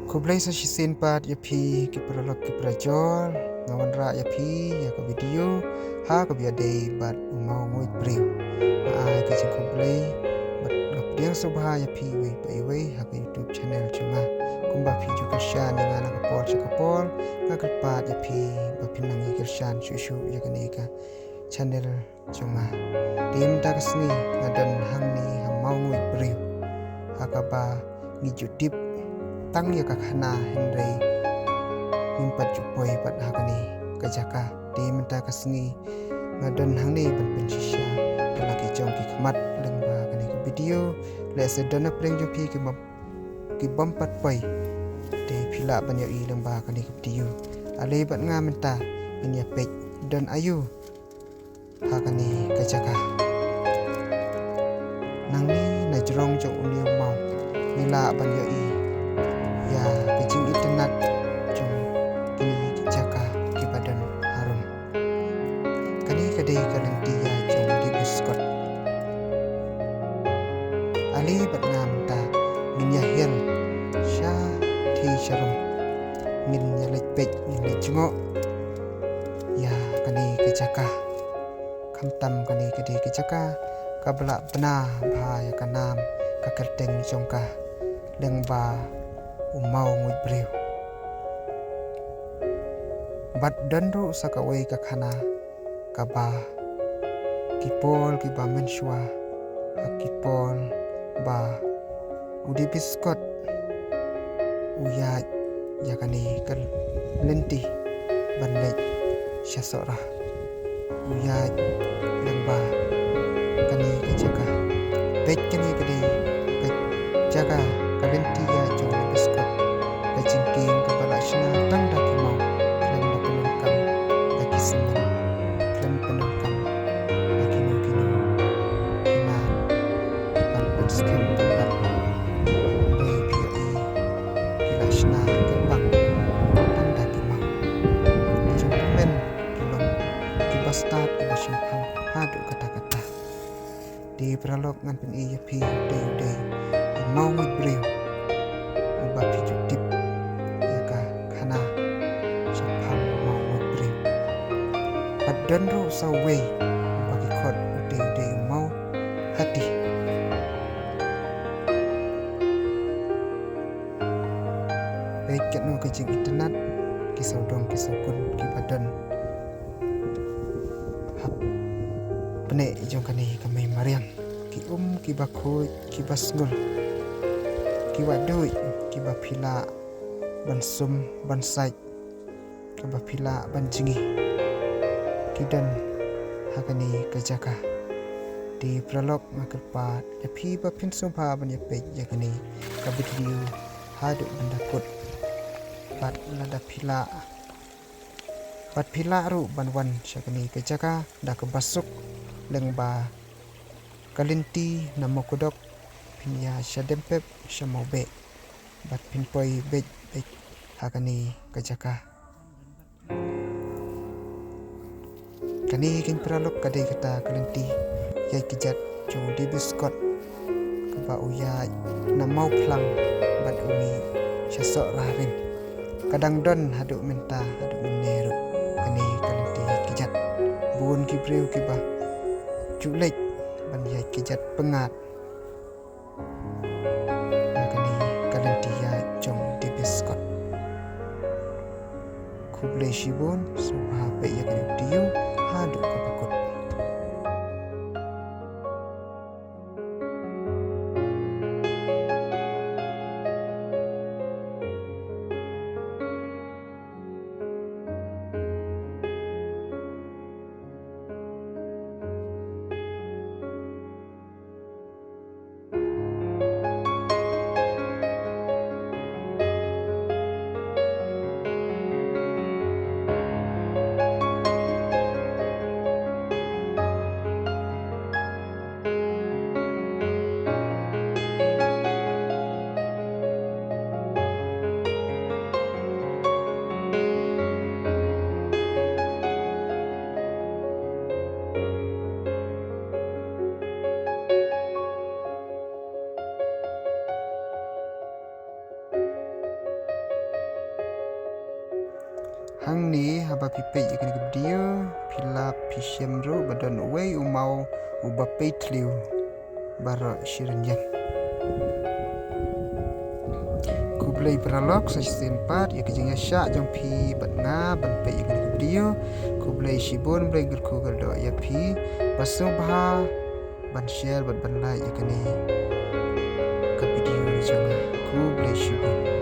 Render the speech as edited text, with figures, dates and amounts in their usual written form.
Kublai sa shisin pat ya pi ki pralok ki prajol ngawan ra ya pi ya ka video ha ka bia dei bat umau ngoi priu ma ai ka jing kublai bat ngap dia subha ya pi we pa we ha ka YouTube channel chunga kumba pi ju ka shan nga na ka pol cha ka pol ka ka pat ya pi ba pinang ki shan shu shu ya ka ne ka channel chunga dim ta ka sni ngadan hang ni ha mau ngoi priu ha ka ba ni ju dip tang ya kakhana henry nimpat jupoi pat hakani kajaka di menta kasngi ngadan hangni ban pensisya lagi jong ki khmat lengba kani ke video le sedana preng jo pi ki bampat pai de phila ban ya i lengba kani ke video ale bat nga menta ini pek dan ayu hakani kajaka nangni na jrong jo uliu mau nila ban ya i ya kecing internet jom kini jaka ki badan harum kani kadai kalenti ya jom di biskot ali bat ngam ta minya hel sha thi sharum min ya lek pek ni jungo ya kani ke jaka khamtam kani kadai ke jaka kabla bna bha ya kanam ka kerteng jongka lengba umau ngui breu bat dandu sakawai ka khana kaba kipol ki ba menshwa kipol ba udi biskot uya yakani kal lenti banlek syasora uya lengba kani kajaka baik kani kadi jaga kalenti ya jong biskot kajingking kepala shna tang dak mau klem dak penangkam lagi senang klem penangkam lagi nungkinu kina ban skem tempat dei pi kila shna kembang tang dak mau jong men kilom kibastat kibashimpang hadu kata-kata di pralok ngan pen iya pi dei mau ngui breu ubah pi dip ya ka khana sapam mau ngui breu padan ro sawe bagi khot ude mau hati baik ket no ke jing internet kisau dong kisau kun ki badan hap pene jong kani kamai mariam ki ki bakoi ki basngul ki wadoi ki bapila bansum bansai ki bapila banjingi kidan hakani kajaka di pralok makerpat ya pi bapin subha ban ya pek yakani kabidriu hadu bandaput pat lada pila pat pila ru banwan syakani kajaka da kebasuk lengba kalinti namokodok pinya syadempep syamobe bat pinpoi bej hakani kajaka kani kin pralok kadai kata kalinti yai kijat jong di biskot keba uya namau plang bat umi syasok rarin kadang don hadu menta hadu mineru kani kalinti kijat bun kibreu kiba julek ban yai kijat pengat Kublai shibun subha pe ya kan diu hadu kapakut hang ni haba pipe ikani ke video pilap pisem ro badan wei umau ubape tliu bara shirinyan kublai pralok season 4 ikajingnya syak jong pi batna ban pe ikani ke video kublai shibon blai gerku gerdo ya pi basung bah ban share ban like ikani ke video ni jonga kublai shibon